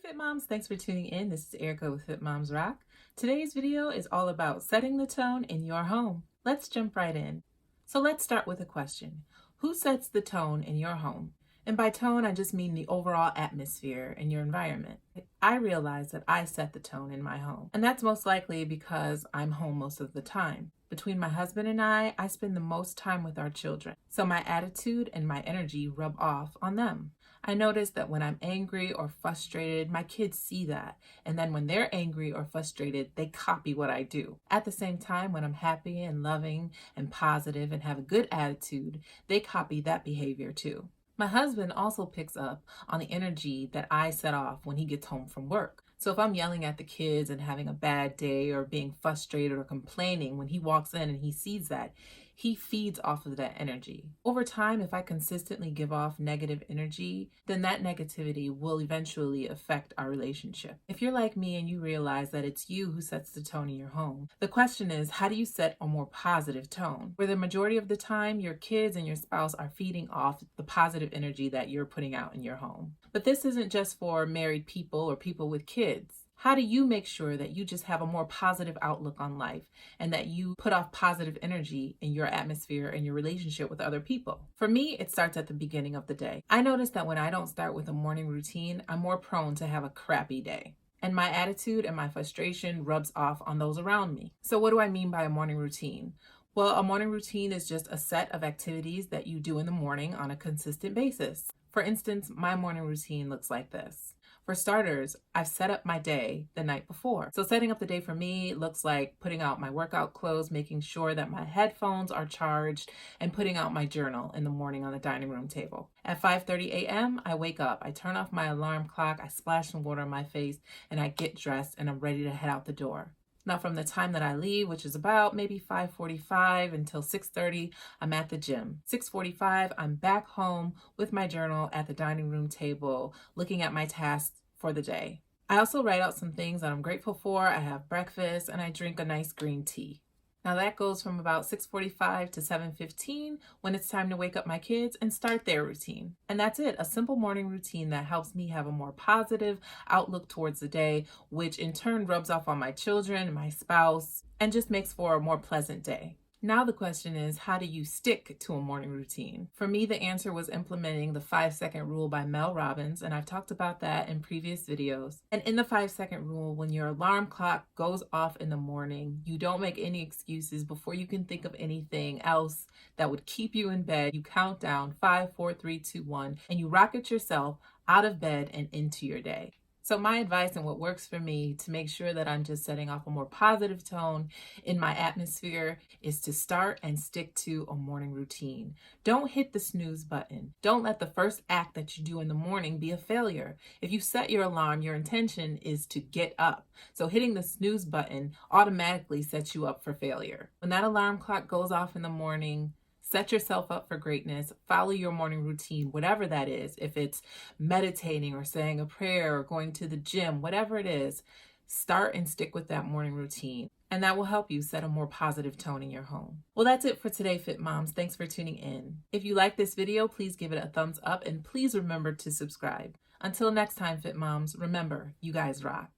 Fit Moms, thanks for tuning in. This is Erica with Fit Moms Rock. Today's video is all about setting the tone in your home. Let's jump right in. So let's start with a question. Who sets the tone in your home? And by tone, I just mean the overall atmosphere in your environment. I realize that I set the tone in my home, and that's most likely because I'm home most of the time. Between my husband and I spend the most time with our children, so my attitude and my energy rub off on them. I notice that when I'm angry or frustrated, my kids see that, and then when they're angry or frustrated, they copy what I do. At the same time, when I'm happy and loving and positive and have a good attitude, they copy that behavior too. My husband also picks up on the energy that I set off when he gets home from work. So if I'm yelling at the kids and having a bad day or being frustrated or complaining, when he walks in and he sees that, he feeds off of that energy. Over time, if I consistently give off negative energy, then that negativity will eventually affect our relationship. If you're like me and you realize that it's you who sets the tone in your home, the question is, how do you set a more positive tone? Where the majority of the time, your kids and your spouse are feeding off the positive energy that you're putting out in your home. But this isn't just for married people or people with kids. How do you make sure that you just have a more positive outlook on life and that you put off positive energy in your atmosphere and your relationship with other people? For me, it starts at the beginning of the day. I notice that when I don't start with a morning routine, I'm more prone to have a crappy day. And my attitude and my frustration rubs off on those around me. So what do I mean by a morning routine? Well, a morning routine is just a set of activities that you do in the morning on a consistent basis. For instance, my morning routine looks like this. For starters, I've set up my day the night before. So setting up the day for me looks like putting out my workout clothes, making sure that my headphones are charged, and putting out my journal in the morning on the dining room table. At 5:30 a.m., I wake up, I turn off my alarm clock, I splash some water on my face, and I get dressed and I'm ready to head out the door. Now, from the time that I leave, which is about maybe 5:45 until 6:30, I'm at the gym. 6:45, I'm back home with my journal at the dining room table, looking at my tasks for the day. I also write out some things that I'm grateful for. I have breakfast and I drink a nice green tea. Now that goes from about 6:45 to 7:15 when it's time to wake up my kids and start their routine. And that's it, a simple morning routine that helps me have a more positive outlook towards the day, which in turn rubs off on my children and my spouse and just makes for a more pleasant day. Now the question is, how do you stick to a morning routine? For me, the answer was implementing the 5-second rule by Mel Robbins, and I've talked about that in previous videos. And in the 5-second rule, when your alarm clock goes off in the morning, you don't make any excuses. Before you can think of anything else that would keep you in bed, you count down 5, 4, 3, 2, 1, and you rocket yourself out of bed and into your day. So my advice and what works for me to make sure that I'm just setting off a more positive tone in my atmosphere is to start and stick to a morning routine. Don't hit the snooze button. Don't let the first act that you do in the morning be a failure. If you set your alarm, your intention is to get up. So hitting the snooze button automatically sets you up for failure. When that alarm clock goes off in the morning, set yourself up for greatness. Follow your morning routine, whatever that is. If it's meditating or saying a prayer or going to the gym, whatever it is, start and stick with that morning routine. And that will help you set a more positive tone in your home. Well, that's it for today, Fit Moms. Thanks for tuning in. If you like this video, please give it a thumbs up and please remember to subscribe. Until next time, Fit Moms, remember, you guys rock.